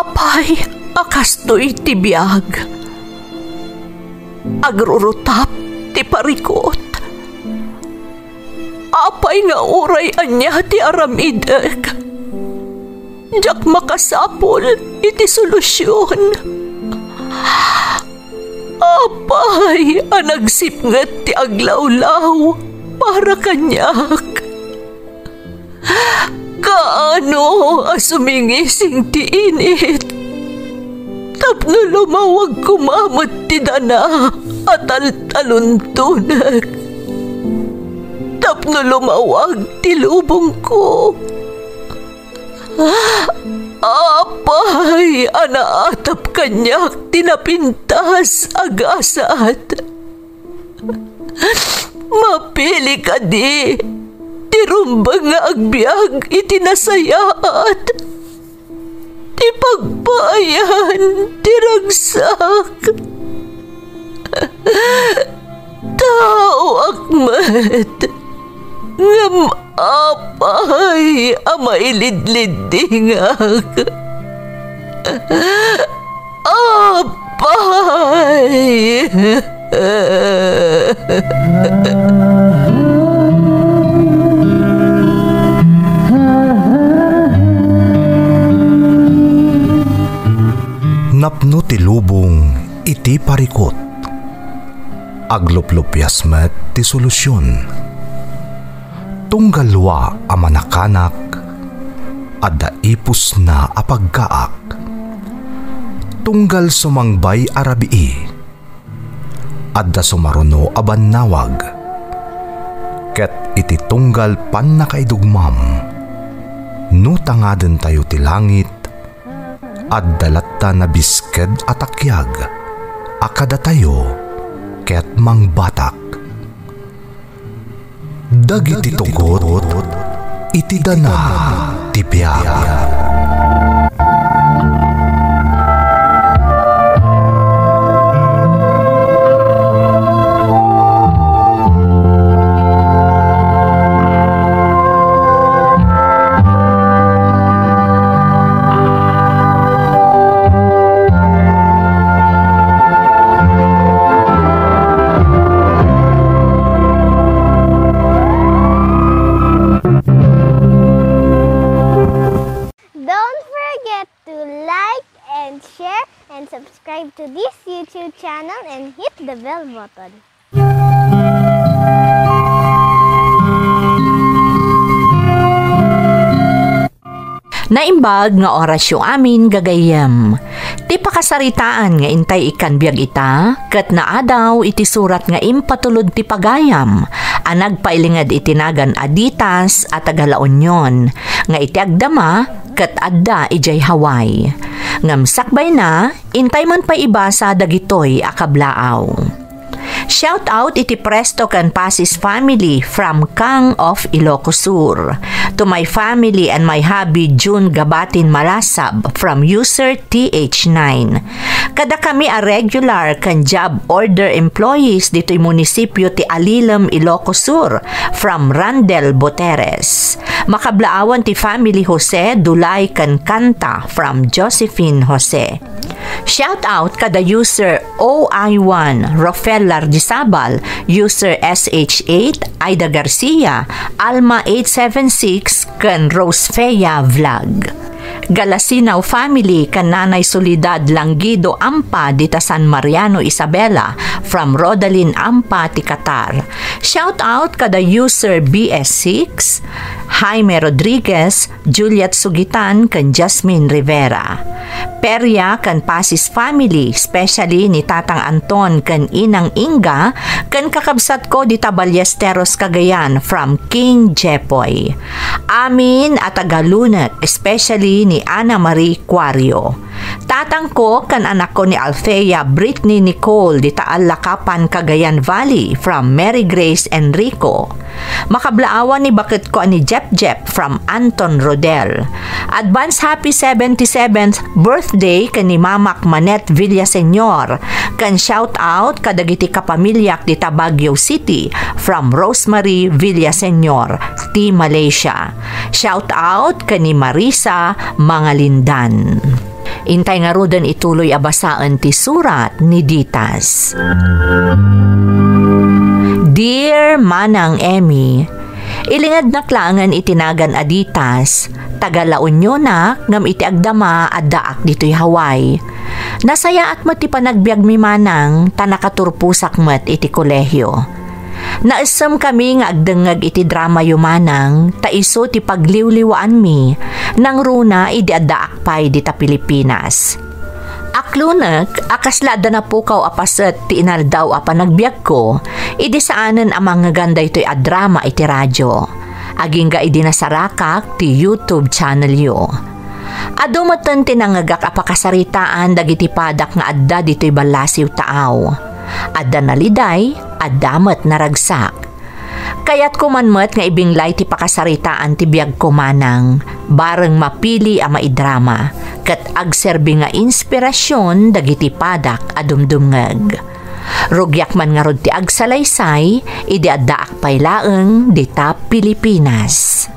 Apay, akastoy ti biyag. Agrurutap ti parikot. Apay nga uray anya ti aramidek. Jak makasapol iti solusyon. Apay, anagsipnget ti aglawlaw para kanyak. Kaano asumingising ti init. Tapno lumawag kumamot ti dana at taluntunak. Tapno lumawag ti lubong ko. Apay, anaatap kanyak tinapintas agasat. Mapili ka di, tirumbang nga agbyag itinasayaat. Ti pagbayan, tiragsak. Tao akmat, ngam apay, amailidlidingak. Apay. Napno ti lubong iti parikot. Agluplupyas met ti solusyon. Tunggalwa a manakanak adda ipus na apagkaak. Tunggal sumangbay arabii adda sumaruno a bannawag. Ket iti tunggal pan nakaidugmam no tangaden tayo ti langit adda latta na bisked atakyag akada tayo ket mangbatak. Dagiti tugot iti dana ti biag. Subscribe to this YouTube channel and hit the bell button. Naimbag nga orasyo amin gagayem. Ti pakasaritaan nga intay ikan biag ita, ket naadaw iti surat nga impatulod ti pagayam, anagpailingad itinagan aditas at agalaonyon, nga iti agdama, ket adda ijay Hawaii. Ngamsakbay na, intay man pa ibasa dagitoy akablaaw. Shout out iti Presto kan Pasis family from Kang of Ilocos Sur. To my family and my hubby June Gabatin Malasab from user TH9. Kada kami a regular kan job order employees dito'y munisipyo ti Alilam, Ilocos Sur from Randel Boteres. Makablaawan ti family Jose Dulay kan Kanta from Josephine Jose. Shout out kada user OI1 Rafael Lardisabal, user SH8 Aida Garcia, Alma 876 kan Rose Fea Vlog. Galasinaw family kan Nanay Solidad Langido Ampa dita San Mariano Isabela from Rodalyn Ampa ti Qatar. Shout out kada user BS6 Jaime Rodriguez, Juliet Sugitan kan Jasmine Rivera. Perya kan Pasis family, especially ni Tatang Anton kan Inang Inga kan kakabsat ko dita Ballesteros Cagayan from King Jepoy. Amin at Tagalunet, especially ni Ana Marie Cuario. Tatang ko kan anak ko ni Althea Britney Nicole dita Alakapan Cagayan Valley from Mary Grace Enrico. Makablaawan ni bakit ko ni Jep from Anton Rodel. Advance happy 77th birthday kan ni Mamak Manet Villaseñor. Kan shout out kadagiti kapamilyak dita Baguio City from Rosemary Villaseñor, ti Malaysia. Shout out kan ni Marisa Mangalindan. Intay nga rodan ituloy abasaan ti surat ni Ditas. Dear Manang Emmy, ilingad na klangan itinagan Aditas, taga La Union na ngam iti agdama at daak dito'y Hawaii. Nasaya at mo ti panagbiag mi manang tanakaturpusak mat iti kolehyo. Naisam kami nga agdengag iti drama yumanang taiso ti pagliwliwaan mi nang runa idi adaak pay dita Pilipinas. Aklunek, akaslada na po kaw apaset ti inaldaw apa nagbiag ko, idi saanan amang ganda ito'y adrama iti radyo. Aging ga idi nasarakak ti YouTube channel yo. Adumatan tinangagak apakasaritaan dagiti padak nga adda dito'y balasiw taaw. Adda naliday, addamat naragsak. Kaya't kumanmat nga ibinglay ti pakasaritaan ti biag ko manang, bareng mapili a maidrama, ket agserbi nga inspirasyon dagiti padak a dumdumngeg. Rugyak man nga rod ti agsalaysay, idi addaak paylaeng dita Pilipinas.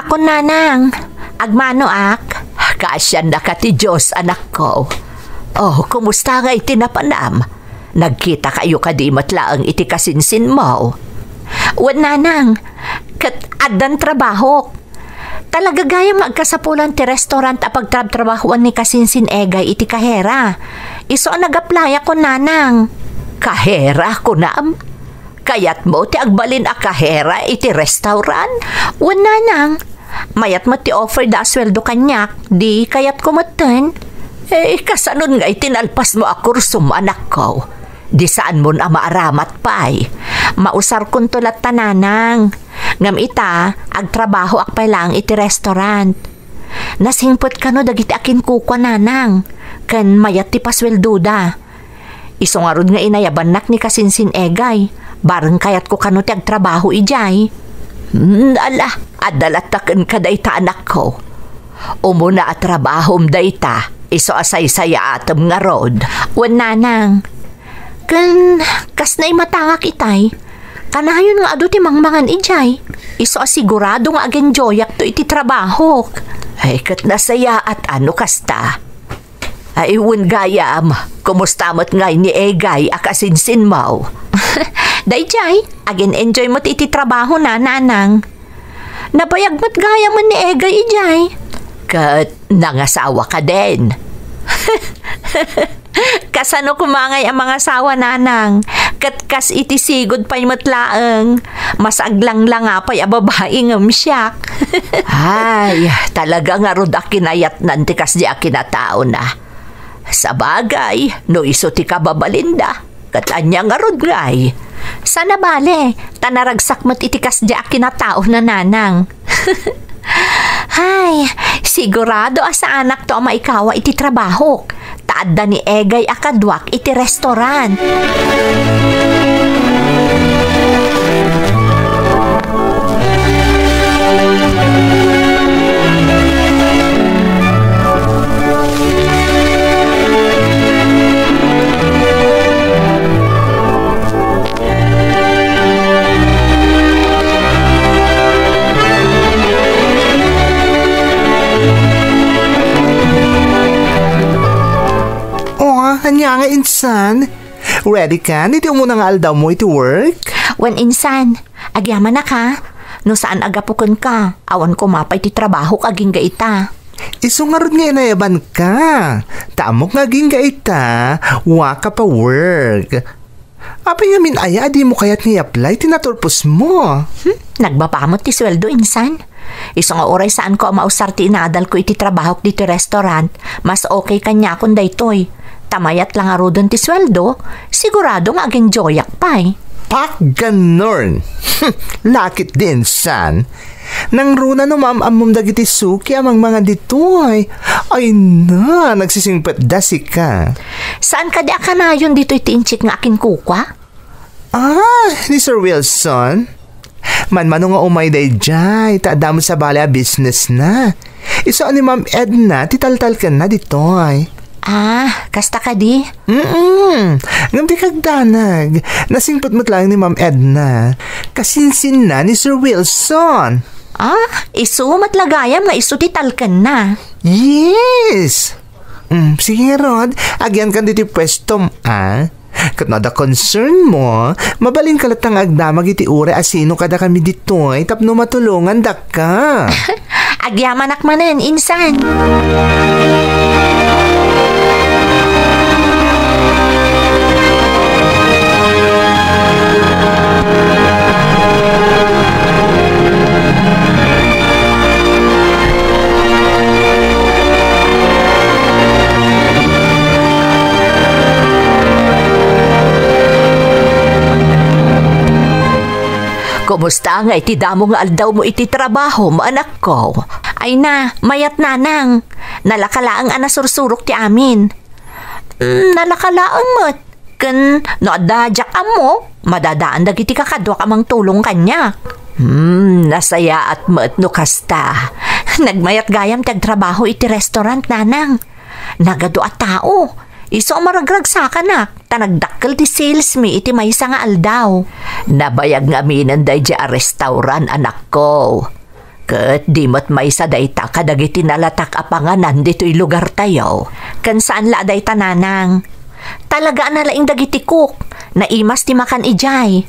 Ako nanang, agmano ak, kasyan na ka ti Diyos anak ko. Oh, kumusta nga iti napanam? Nagkita kayo kadi matlaang iti kasinsin mo. Wan nanang, kat adan trabaho. Talaga gaya magkasapulan ti restaurant a pagtrabahuan ni kasinsin egay iti kahera. Iso ang nag-apply ako nanang. Kahera ko naam? Kayat mo ti agbalin a kahera iti restaurant? Wan nanang, mayat mo ti offer da sweldo kanyak, di kayat kumatan. Kasanon nga itinalpas mo a kursum anak ko. Di saan mo na maaramat pa'y. Mausar kun tulat tananang. Ngam ita, agtrabaho akpay lang iti restaurant. Nasingpot ka no dagiti akin kukwa nanang. Kan mayat ti pasweldo da. Iso nga rod nga inayabanak ni kasinsin egay. Bareng kayat ko kano ti agtrabaho ijay. Adalataken ka dayta anak ko. Umuna at trabahom dayta, iso asay-saya atom nga rod. Wan nanang, kan kas na'y matangak itay, kanayon nga ado ti mangmangan ijay, iso asigurado nga agenjoyak to iti trabaho. Ay kat nasaya at ano kasta. Ay wan gayam, kumusta mo't ngay ni egay akasinsin mo. Dayjay, agin enjoy mo't iti trabaho na nanang. Nabayag mo't gaya mo ni egay ijay. Kat nangasawa ka din. Kasano kumangay ang mga asawa nanang. Kat kas iti sigod pa'y matlaang. Mas aglang lang nga pa'y ababae ngam siyak. Ay, talaga nga rod akinayat nanti kas di akinatao na. Sa bagay, no iso ti kababalinda. Kat anya nga rod ngay. Sana bale, tanaragsak mo't itikas di akinatao na nanang. Hay, sigurado asa anak to maikawa iti trabaho. Taadda ni egay akadwak iti restaurant. Kanya nga insan, ready ka? Dito mo na nga aldaw mo iti work? Wan insan, agyaman na ka. No saan agapukon ka, awan ko mapay ti trabaho kaging gaita. Iso nga ron nga inayaban ka. Tamok nga ging gaita, waka pa work. Apay nga minaya, di mo kaya't ni-apply, tinaturpos mo. Nagbapamot ti sweldo insan. Iso nga oray saan ko mausar ti inaadal ko iti trabaho dito restaurant, mas okay kanya akong daytoy. Tamayat lang aro doon ti sweldo, sigurado nga agenjoyak pa'y. Pak ganorn. Lakit din, san. Nang runa no maamam dagiti suki amang mga ditoy. Ay na, nagsisingpat dasi ka. Saan ka di akanayon dito itiinchik nga akin kukwa? Ni Sir Wilson. Manmano nga umay day jay, taadamo sa bala business na. Isa ni Ma'am Edna, titaltal ka na ditoy. Kasta ka di? Ngam di kagdanag. Nasingpot mo't lang ni Ma'am Edna. Kasinsin na ni Sir Wilson. Isu matlagayam nga isu titalkan na. Yes! Sige Rod, agyan kan diti pwestom, Kat na da concern mo, mabaling kalatang agdamag iti ure asino kada kami ditoy, tapno matulungan da ka. Agyaman akmanen, insan. Kumusta nga iti damo nga aldaw mo iti trabaho mo, anak ko? Ay na, mayat nanang. Nalakalaang anasursurok ti amin. Nalakalaang mo't. Kan naadadyak mo, madadaan dagiti kakadwa kamang tulong kanya. Nasaya at mo't no kasta. Nagmayat gayam tagtrabaho iti restaurant nanang. Nagado at tao. Iso maragrag sa kanak, tanagdakkel ti sales mi iti maysa nga aldaw. Nabayag nga minan day a restaurant, anak ko. Ket di mo't maysa day ta kadagiti nalatak apanganan dito'y lugar tayo. Kan saan la day tananang. Talaga na laing dagiti cook, naimas ti makan ijay.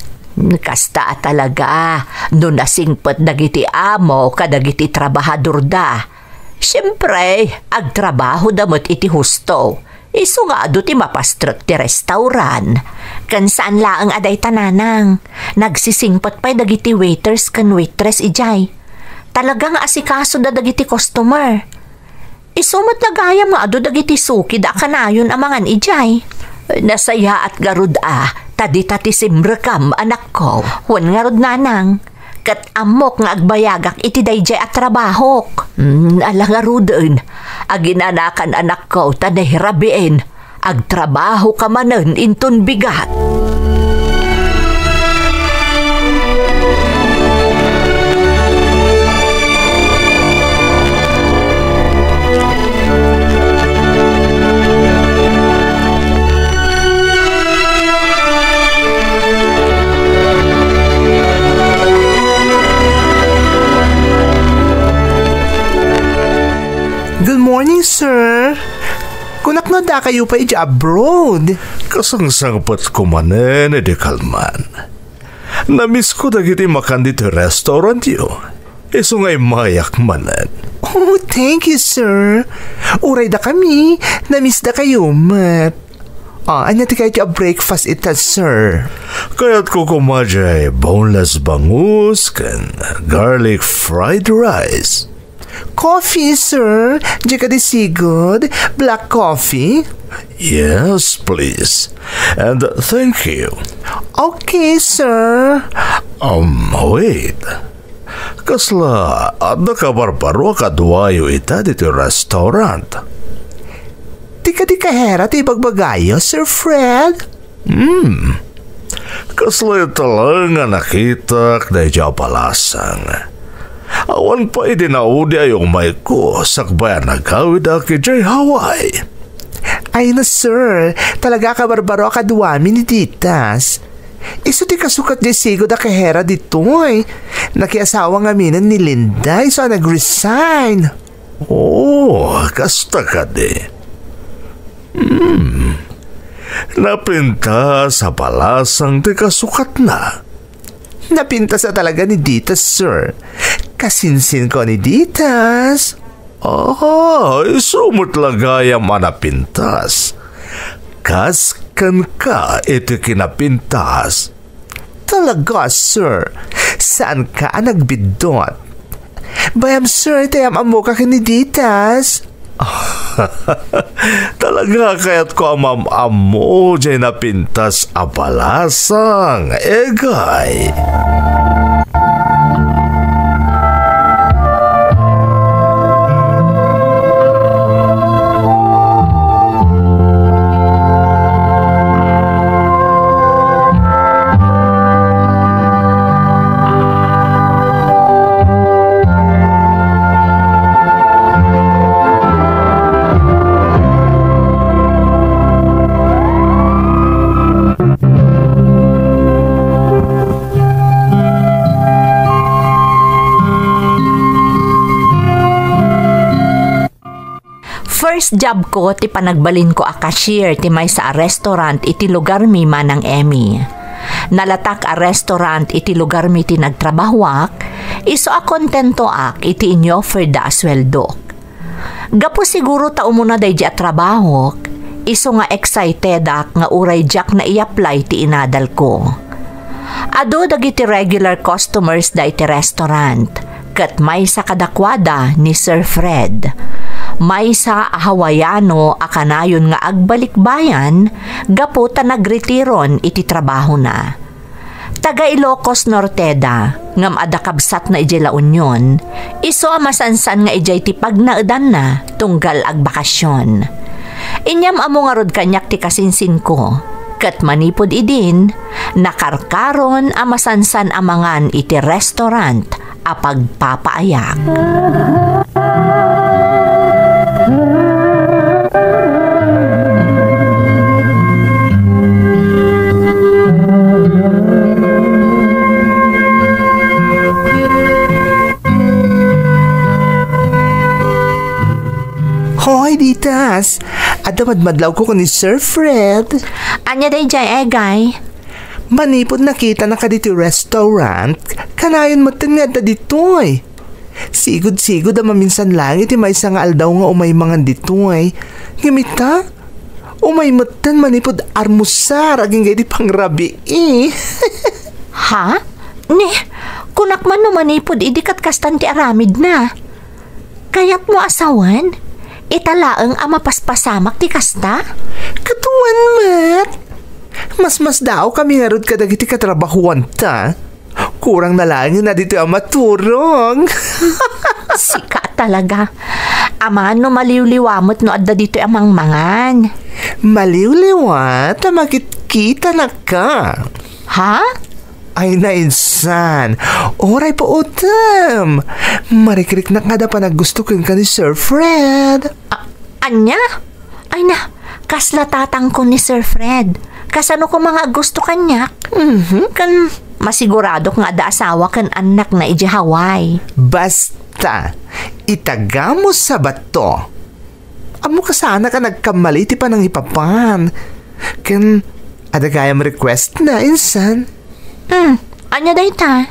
Kasta talaga, no nasingpet dagiti amo kadagiti trabahador da. Siyempre, agtrabaho damot iti husto. Isu nga ado ti mapastrek ti restaurant. Kan saan laang aday tananang. Nagsisingpot pa'y dagiti waiters kan waitress ijay. Talagang asikaso da dagiti customer. Isu matlagayam nga ado dagiti suki da kanayon amangan ijay. Nasaya at garud tadita ti simrekam, anak ko. Wan nga rod nanang. Kat amok nga agbayagak iti dayjay at trabahok. Ala nga rudin. Aginanakan anak ko tanahirabiin. Agtrabaho ka manen inton bigat. Good morning, sir. Kunak na da kayo pa ija abroad. Kasangsangpat ko manen, edi kalman. Namiss ko dagiti makan dito restaurant yo. Iso nga'y mayak manen. Oh, thank you, sir. Uray da kami. Namiss da kayo, mat. Anya ti kayo breakfast ita, sir. Kaya't ko kumadya boneless bangus kan garlic fried rice. Coffee, sir. Diya ka di sigod. Black coffee. Yes, please. And thank you. Okay, sir. Wait. Kasla, adda ka barbaro kadwayo ita dito restaurant. Tika di kahera ti bagbagayo, Sir Fred. Kasla ita lang nga nakita kday dya palasang. Awan pa idinaudi ayong may ko sakbayan na gawid aki jay Hawaii. Ay na, sir. Talaga ka barbaro kadwami ni Ditas. Iso ti kasukat di sigo da kahera ditoy. Nakiasawa nga minan ni Linda. Iso nag-resign. Kasta ka di. Napinta sa palasang ti kasukat na. Napinta sa talaga ni Ditas, sir. Kasinsin ko ni Ditas. Isumot lagayam manapintas. Kaskan ka iti kinapintas. Talaga, sir. Saan ka nagbidot? Bayam, sir, tayam amo ka ni Ditas. Talaga kaya't ko amam-amo dyan napintas apalasang. Egay. First job ko ti panagbalin ko a cashier ti may sa restaurant iti lugar mi manang Emmy. Nalatak a restaurant iti lugar mi ti nagtrabahwak, iso a kontento ak iti inyo-offer da asweldok. Gapo siguro ta umuna day di a trabahok, iso nga excited ak nga uray jak na i-apply ti inadal ko. Ado dagiti regular customers da iti restaurant, ket may sa kadakwada ni Sir Fred. May sa Hawaiano akanayon nga agbalikbayan, gapo ta nagretiron iti trabaho na. Taga Ilocos Norteda, ngam adakabsat na ijay La Union, iso amasansan nga ijay ti pagnaudan na tunggal agbakasyon. Inyam amo nga rod kanyak ti kasinsin ko, kat manipod idin, nakarkaron amasansan amangan iti restaurant a pagpapaayak. Hoy, Ditas! Madlaw ko ni Sir Fred. Anya day jay egay? Manipod nakita na ka dito restaurant, kanayon mo nga da ditoy. Sigod-sigod ang maminsan lang iti may isang aldaw nga umay mga ditoy. Ngimita? Umay matan manipod armusar aging gaya di pangrabi eh. Ha? Ni, kunak man no manipod idikat kastan ti aramid na. Kayat mo asawan? Italaang ama paspasamak ti kasta? Katuan, Mat. Mas daw kami nga rod kadag iti katrabahuan ta. Kurang na lang na dito ang maturong. Sika talaga. Aman no maliwliwamot no adda dito amang mangan. Maliwliwat? Makikita na ka. Ha? Ay na insan. Oray po utam. Marikrik na nga da pa naggusto ko ka ni Sir Fred. Anya? Ay na, kaslatatang ko ni Sir Fred. Kasano ko mga gusto kanyak? Kan masigurado nga da asawa kan anak na iji Hawaii. Basta, itagamo sa bato. Amo ka sana ka nagkamali ti pa ng ipapan. Kan, adagayam request na insan. Anya day ta?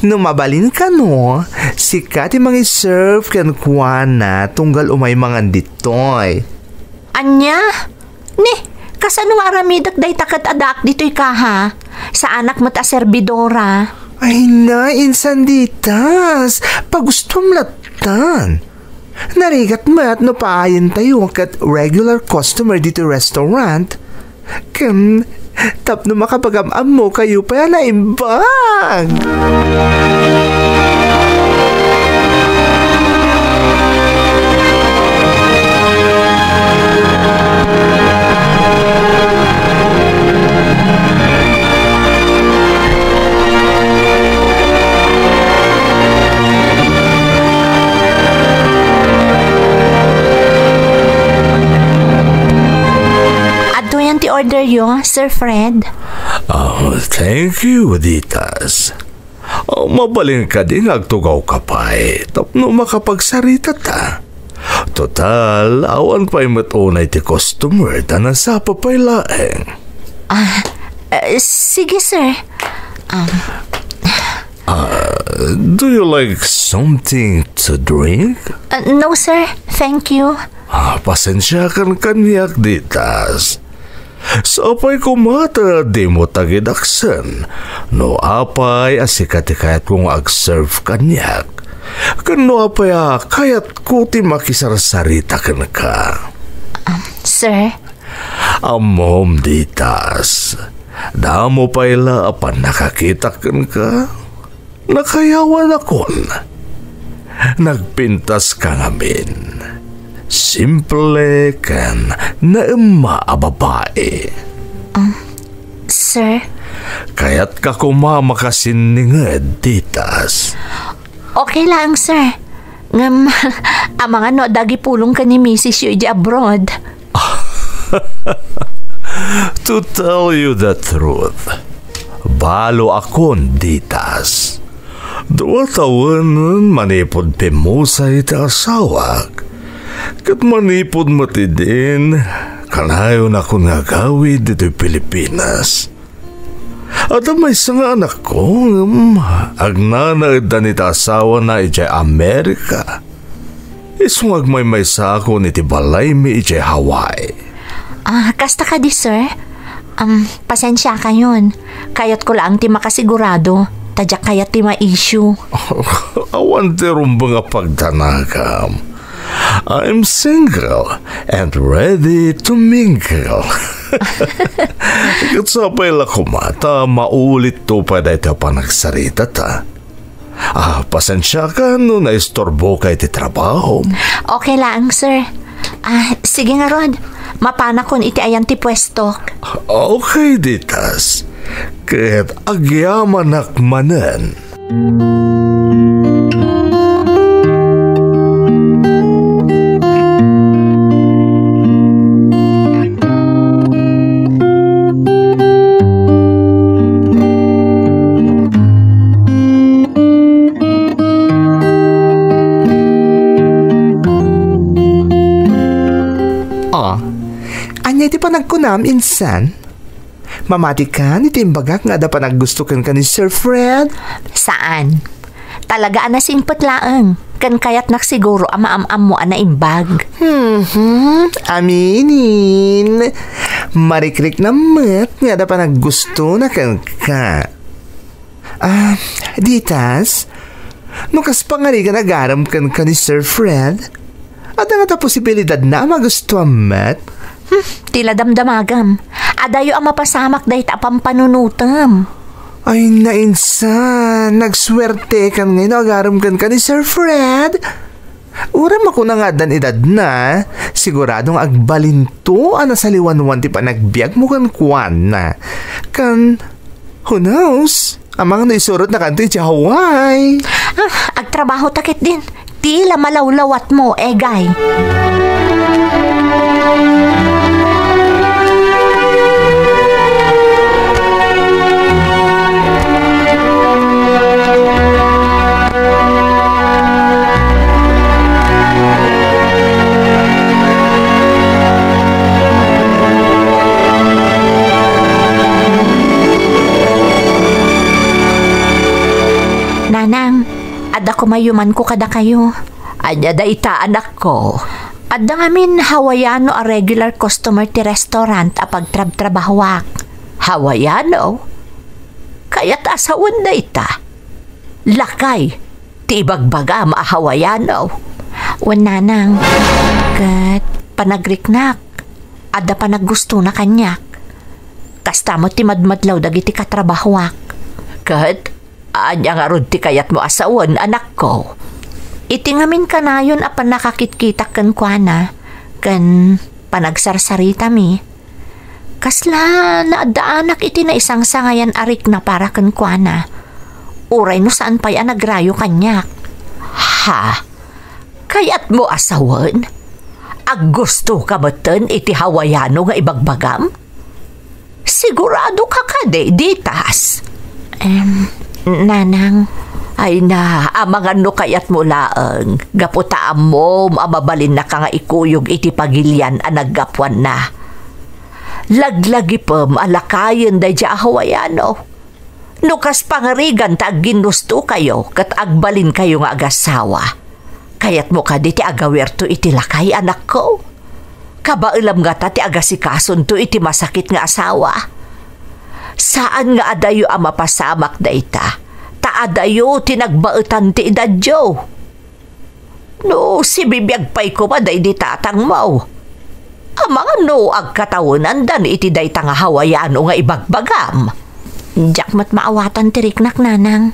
Numabalin ka no, sikat yung mga serve kan kuwana tunggal umay mga ditoy. Anya? Ni, kasano nga aramidak day takat adak dito'y ka ha? Sa anak mo't a serbidora. Ay na, insan ditas, pagustom latan. Narigat mat no paayin tayo kat regular customer dito restaurant. Kan, tap no makapagamam mo kayo pa na imbag. Order yo, Sir Fred. Oh, thank you, Ditas. Mabaling ka din agtugaw ka pa eh. Tapno makapagsarita ta. Total, awan pa'y matunay ti customer ta nasapa pa'y laeng. Sige, sir. Do you like something to drink? No, sir. Thank you. Pasensya kan kanyak, Ditas. So apay kumata di mo tagidaksan. No apay asikati kayat kong ag-serve kanyak. Kano apay kayat kuti makisarsarita kan ka. Sir? Amom Ditas. Damo payla apan nakakita kan ka. Nakayawan akon. Nagpintas ka ngamin. Simple kan naema a babae. Sir? Kaya't ka kumamakasiningad, Ditas. Okay lang, sir. Ngam, amang ano, dagi pulong ka ni Mrs. Yuji abroad. To tell you the truth, balo akon, Ditas. 2 taon manipod pimusay ta asawag. Kat manipod mo ti din, kanayon ako nga gawid dito'y Pilipinas. At ang may nga anak ko, agnanaid na nita asawa na ijay Amerika. Isungag may sa ako ni ti balay mi ijay Hawaii. Kasta ka di, sir? Pasensya ka yun. Kayat ko lang ti makasigurado. Tadyak kayat ti ma-issue. Awan ti rumba nga pagdanagam. I'm single and ready to mingle. Katsapay la kumata, maulit to pa dahil pa nagsarita ta. Pasensya ka no na istorbo kay ti trabaho. Okay lang, sir. Sige nga, Rod. Mapana kon iti ayan ti pwesto. Okay, ditas. Kaya't agyaman akmanan. Anya iti panagkunam, insan? Mamati ka, iti imbagak nga da panaggustukan ka ni Sir Fred? Saan? Talaga anasingpot laeng. Kan kayat naksiguro ama-am-am mo ana imbag. Aminin. Marikrik na mat nga da panaggusto na kan ka. Ditas, nukas pangari ka nagaram kan ka ni Sir Fred? At nga ta posibilidad na magusto mat? Tila damdamagam. Adayo ang mapasamak dahi ta pampanunutam. Ay nainsan, nagswerte kan ngayon agaram kan ni Sir Fred. Uram ako na nga dan edad na, siguradong agbalinto ana sa liwanwan ti panagbiag mo kan kuwan na. Who knows, amang naisurot na kanto iti Hawaii. Agtrabaho takit din. Tila malawlawat mo, egay. Nanang, ada kumayuman ko kada kayo. Anya da ita anak ko. Ada ngamin Hawaiano a regular customer ti restaurant a pagtrab-trabahwak. Hawaiano? Kaya't asawan da ita. Lakay, ti ibagbagam a Hawaiano. Nanang, kat panagriknak. Ada panaggusto na kanyak. Kasta mo ti madmadlaw dagiti katrabahwak. Kat, anya nga rod ti kayat mo asawan, anak ko. Itingamin ka na yun apan nakakitkitak kan kwa na, kan panagsarsarita mi. Kasla naadaanak iti na isang sangayan arik na para kan kwa na. Uray no saan pa'y anagrayo kanyak. Ha? Kayat mo asawan? Aggusto ka ba ten iti Hawaiano nga ibagbagam? Sigurado ka kade, ditas? Nanang, ay na, amang ano kayat mo laeng. Gaputaam mo, mababalin na ka nga ikuyog iti pagilyan ang naggapwan na. Laglagi pa malakayan da dya Hawaiano. Nukas pangarigan ta ginusto kayo, kat agbalin kayo nga agasawa. Kayat mo ka di ti agawerto iti lakay, anak ko. Kabailam nga ta ti agasikason to iti masakit nga asawa. Saan nga adayo ang mapasamak da ita? Taadayo tinagbaetan ti idadyo. No, si bibiyag pa'y kumaday di tatang mo. Amang no, agkatawunan dan iti day tanga Hawaiano nga ibagbagam. Diyak mat maawatan tiriknak, nanang.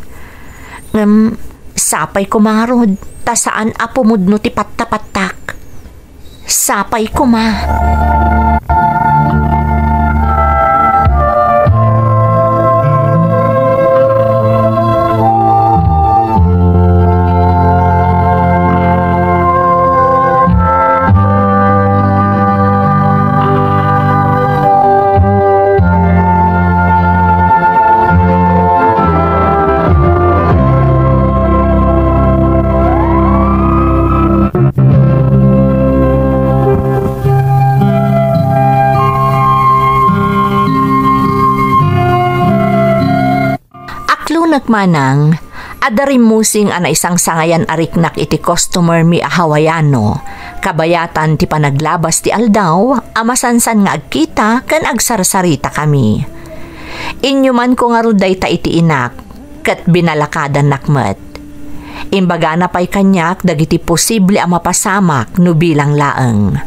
Sapay kumarod, ta saan apumudno ti pattapatak. Sapay kuma. kanyak manang, adarim musing ana isang sangayan ariknak iti customer mi a Hawaiano. Kabayatan ti panaglabas ti aldaw, amasansan nga agkita kan agsarsarita kami. Inyo man ko nga ruday ta iti inak, kat binalakadan nakmet. Imbaga na pa'y kanyak dagiti posible a mapasamak no bilang laeng.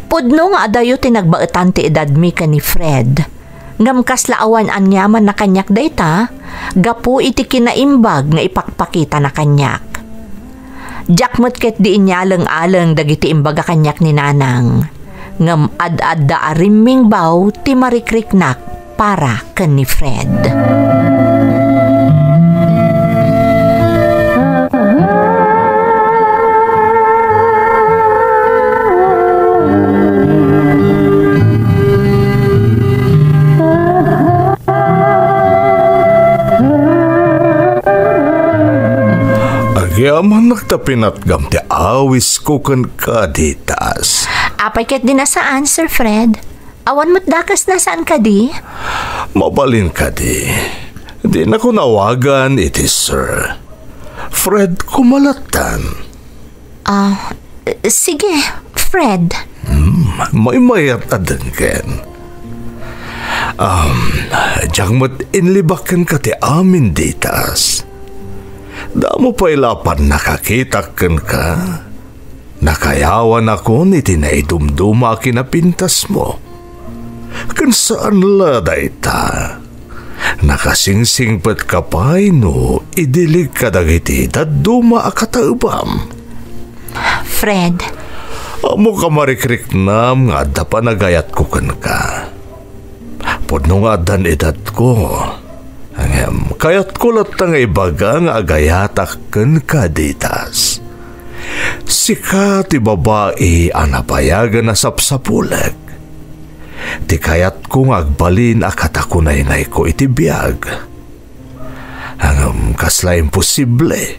Pudno nga adayo tinagbaetan ti edad mi ka ni Fred. Ngam kaslaawan anyaman na kanyak dayta, gapu iti kinaimbag nga ipakpakita na kanyak. Jakmet ket di inyaleng-aleng dagiti imbaga kanyak ni nanang. Ngam ad-ad da ariming baw ti marikriknak para ken ni Fred. Yaman nagtapinatgam ti awis ko kan kaditas. Apay ket di nasaan, Sir Fred? Awan mo't dakas nasaan ka di? Mabalin ka di. Di na ko nawagan iti Sir Fred kumalatan. Sige, Fred. May mayat adan ken. Diyang mo't inlibakan ka ti amin ditas. Damo pa'y lapan nakakita ken ka. Nakayawan ako ni tinaidumduma kinapintas mo. Kan saan laday ta? Nakasingsingpet ka pa'y no idilig ka dagiti daduma akataubam. Fred. Amo ka marikriknam nga adda pa nagayat ko ken ka. Pudno nga adan edad ko. Kayat kulat nga ibaga nga agayatak ken kaditas. Sika ti babae anapayagan na sapsapuleg. Ti kayat ko nga agbalin akatakunay ko iti biyag. Kasla imposible.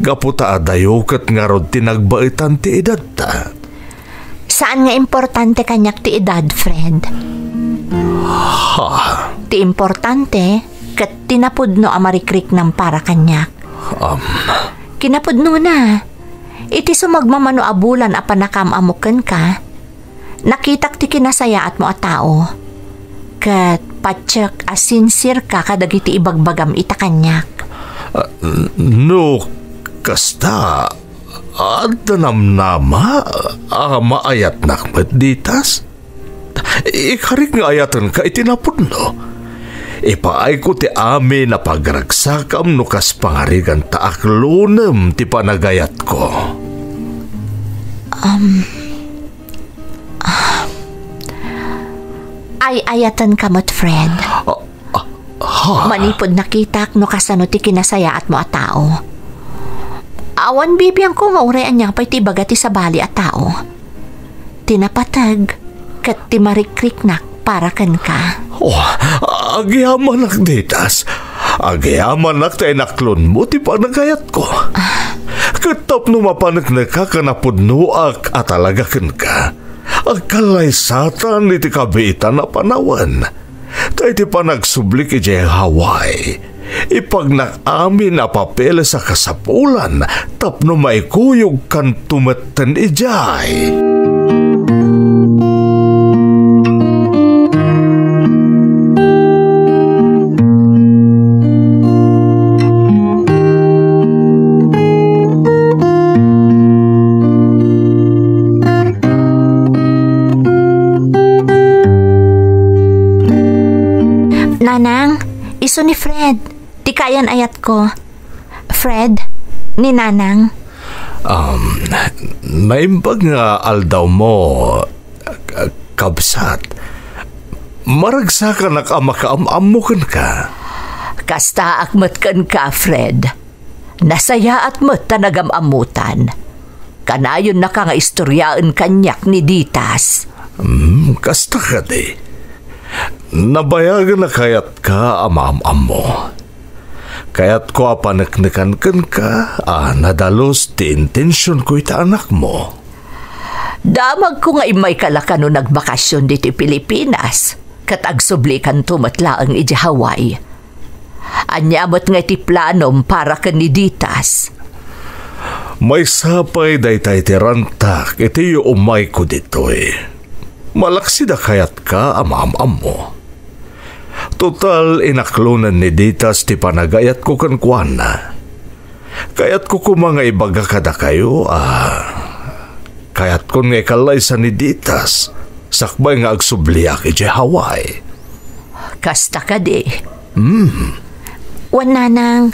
Gaputa adayo ket nga rod tinagbaitan ti edad ta. Saan nga importante kanyak ti edad, Fred? Ti importante ket tinapudno a marikrik ng para kanyak. Kinapudno na. Iti sumagmamano abulan a panakam amuken ka. Nakitak ti kinasaya at mo a tao. Ket patsyak a sincere ka kadagiti ibagbagam ita kanyak. No, kasta adda namnama maayat nakmet ditas. Ikarik nga ayatan ka itinapudno. Ipaay ko ti amin na pagragsakam no kas pangarigan taak lunem ti panagayat ko. Ay ayatan kamot, Fred. Manipod nakitak no kasano ti kinasaya at mo a tao. Awan bibiyang ko nga urayan niya pa'y ti bagati sa bali a tao. Tinapatag kat ti marikriknak para ken ka. Agyaman nak ditas. Agyaman nak tayo naklon mo ti panagayat ko. Katap no mapanak na ka kanapudnuak at talaga ken ka. Agkalay satan iti kabiitan na panawan. Tayo ti panagsublik iti Hawaii. Ipagnak amin na papel sa kasapulan tapno maikuyog kan tumeten ijay. Nanang, iso ni Fred. Di kayan ayat ko. Fred, ni Nanang. Naimbag nga aldaw mo, kabsat. Maragsa ka nakamakamammukan ka. Kasta akmet ken ka, Fred. Nasaya at met tanagamamutan. Kanayon na ka nga istoryaan kanyak ni Ditas. Kasta ka di. Nabayagan na kayat ka amam-am mo. Kayat ko apanaknikan ka, nadalos ti intensyon ko ita anak mo. Damag ko nga imay kalakano nagbakasyon dito Pilipinas, kat agsublikan tumatlaang iji Hawaii. Anyamot nga iti planom para kaniditas. May sapay daytay tirantak iti yu umay ko ditoy. Malaksida kayat ka amaam mo. Total inaklunan ni Ditas ti panagayat ko kankwana. Kayat ko mga ibaga kada kayo kayat ko nga ikalay sa ni Ditas sakbay nga agsubliak iti Hawaii. Kasta ka di. Wan nanang,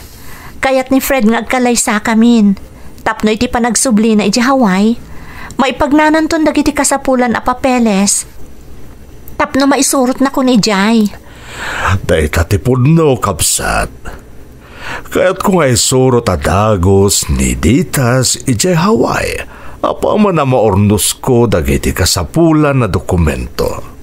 kayat ni Fred nga agkalay sa kamin. Tapno iti panagsubli na iti Hawaii. Maipagnanan ton dagiti kasapulan a papeles. Tapno maisurot na ko ni Jai. Day tatipudno kapsat. Kaya't kung ay surot at dagos ni Ditas iti Hawaii, apa man na maornos ko dagiti kasapulan na dokumento.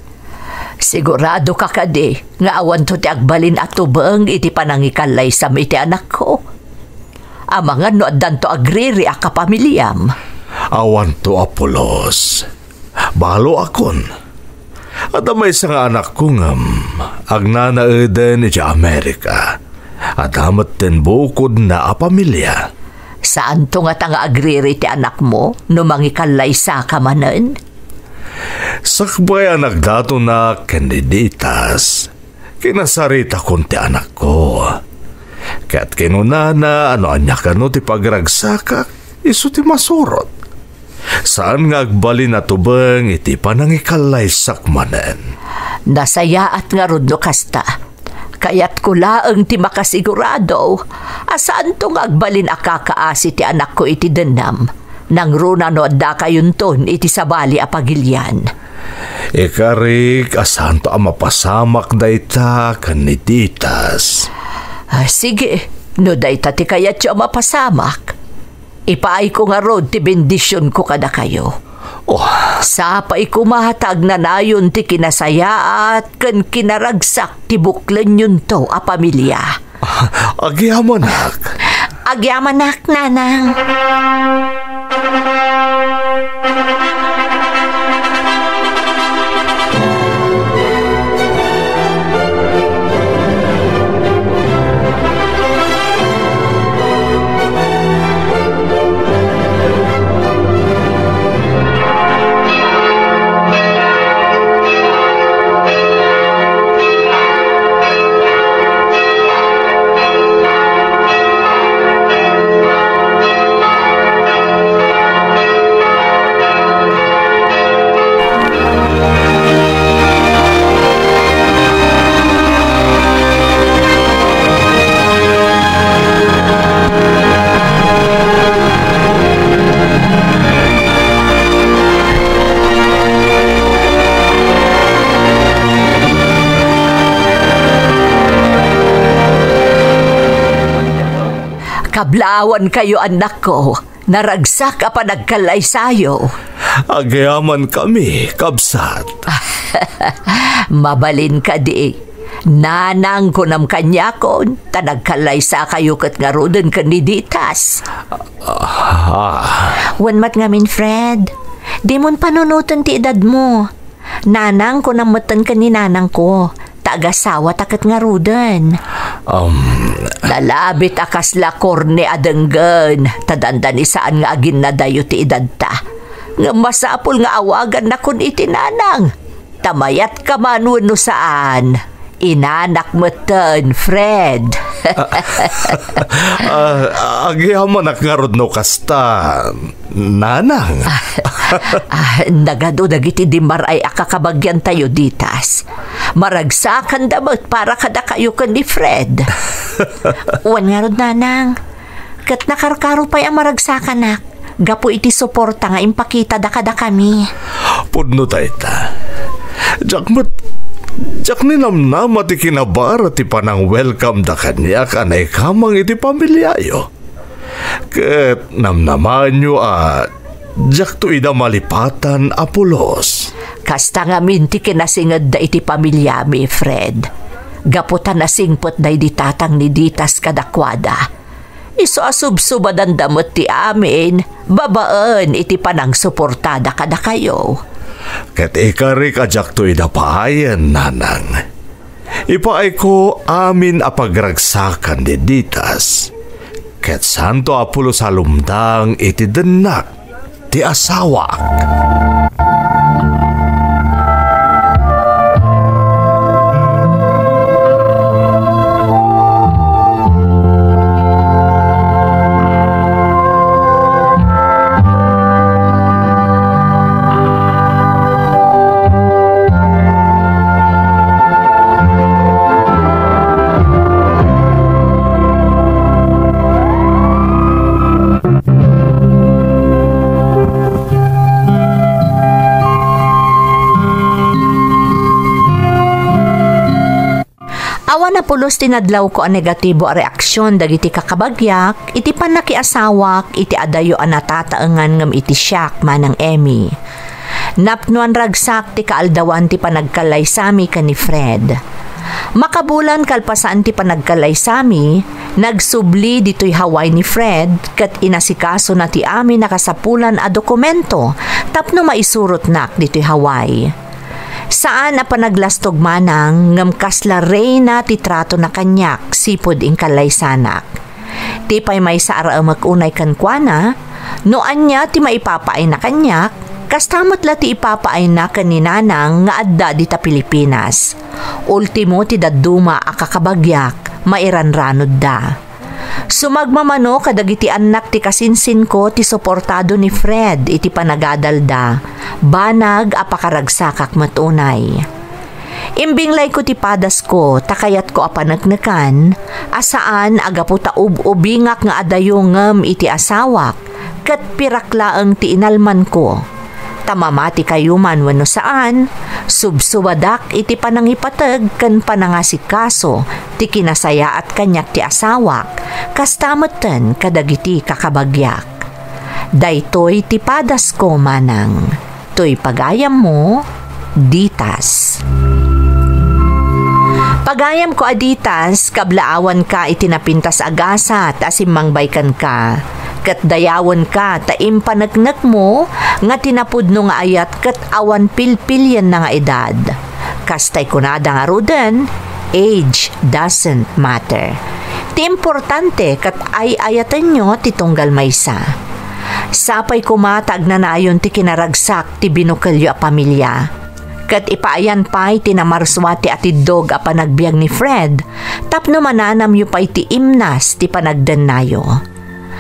Sigurado ka kadi nga awan to ti agbalin at tubang iti panangikalay sa iti anak ko. Amangan no addan to agriri a kapamilyam. Awan to Apolos. Balo akon. At may isang anak ko ngam agnanaeden iti Amerika. At amat din bukod na a pamilya. Saan to nga tanga agriri ti anak mo no mangikalay sa kamanen? Sakbay anak dato na kandiditas. Kinasarita kon ti anak ko. Kaya't kinunana ano anya ka no ti pagragsakak iso ti masurot. Saan nga agbalin na tubang iti panangikalay sakmanen? Nasayaat nga rudno kasta. Kaya't ko laeng ti makasigurado. Asaan tong agbalin akakaasi ti anak ko iti denam. Nang runa no da kayunton iti sabali a pagilyan. Ikarik asan to ang mapasamak dayta kanititas. Sige, no dayta ti kayat siya mapasamak. Ipaay ko nga rod ti bendisyon ko kada kayo. Sapay ko mahatag na nayon ti kinasayaat kan kinaragsak ti buklen yun to a pamilya. Agyamanak. Agyamanak, nanang. Kablawan kayo anak ko, naragsak ka pa nagkalay sayo. Agyaman kami, kabsat. Mabalin ka di. Nanang ko nam kanyakon, tanagkalay sa kayo kat nga roden kaniditas. Wanmat ngamin Fred, di mon panunutan ti edad mo. Nanang ko nam matan ka ni nanang ko. Tagasawa takat nga roden. Lalabit akas la korne adenggen. Tadandan isaan nga agin na dayo ti edad ta. Nga masapol nga awagan na kun itinanang. Tamayat ka man no saan. Inanak mo ten, Fred. Agyaman nga rod no kasta. Nanang. Nagado dagiti di maray akakabagyan tayo ditas. Maragsakan damot para kada kayo kan ni Fred. Uwan nga rod nanang. Kat nakarkaro pa'y ang maragsakan nak. Gapo iti suporta nga impakita da kada kami. Pudno tayta. Jak ni namnama ti kinabara ti panang welcome da kanya kanay kamang iti pamilyayo. Ket namnaman nyo jak to ida malipatan Apolos. Kasta nga minti kinasingad da iti pamilyami, Fred. Gaputan na singpot da iti tatang ni Ditas kadakwada. Iso asubsubadan damot ti amin, babaan iti panang suportada kada kayo. Ket ikarik ajak to ida paayan, nanang. Ipaay ko amin apagragsakan di ditas. Ket santo apulo sa lumdang iti denak ti asawak. Awan na pulos tinadlaw ko ang negatibo a reaksyon dagiti kakabagyak, iti panakiasawak, iti adayo ang natataengan ngam iti siyak manang Emmy. Napnuan ragsak ti kaaldawan ti panagkalaysami ka ni Fred. Makabulan kalpasan ti panagkalaysami, nagsubli dito'y haway ni Fred kat inasikaso na ti amin nakasapulan a dokumento tapno maisurot nak dito'y haway. Saan a panaglastog manang ngam kasla reyna ti trato na kanyak sipod ing kalaysanak. Ti pay may sa ara magunay kankwana, no anya ti maipapaay na kanyak, kastamot la ti ipapaay na kaninanang nga adda di ta Pilipinas. Ultimo ti daduma a kakabagyak, mairanranod da. Sumagmamano kadagiti anak ti kasinsin ko ti suportado ni Fred iti panagadalda, banag apakaragsakak matunay. Imbinglay ko ti padas ko, takayat ko apanagnakan, asaan agapu ta ubingak nga adayongem iti asawak, kat piraklaeng ti inalman ko. Tamamati kayo man wano saan, subsubadak iti panangipatag kan panangasikaso, ti kinasaya at kanyak ti asawak, kastamutan kadagiti kakabagyak. Daytoy ti padas ko manang, to'y pagayam mo, ditas. Pagayam ko aditas, kablaawan ka itinapintas agasat, asimangbaykan ka. Kat dayawon ka, taim panagnak mo, nga tinapudno nga ayat kat awan pilpilyan na nga edad. Kastay kunada nga ruden, age doesn't matter. Ti importante kat ay ayatan nyo titunggal maysa. Sapay kumatag na nayon ti kinaragsak ti binukelyo a pamilya. Kat ipaayan pa'y tinamarswati at idog a panagbiag ni Fred, tapno mananam yu pa'y ti imnas ti panagdan nayo.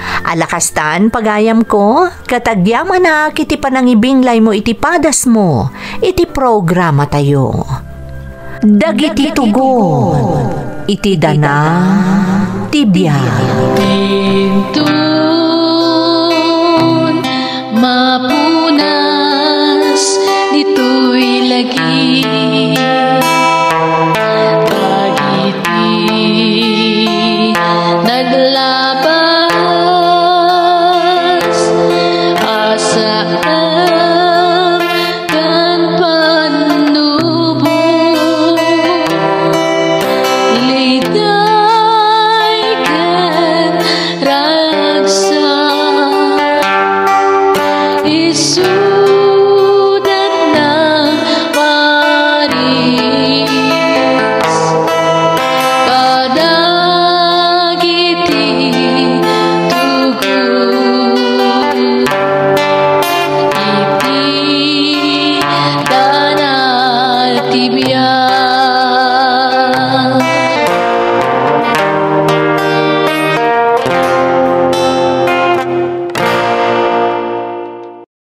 Alakastan pagayam ko, katagyaman na kiti panangibinglay mo iti padas mo, iti programa tayo. Dagiti tugon, iti dana, tibya.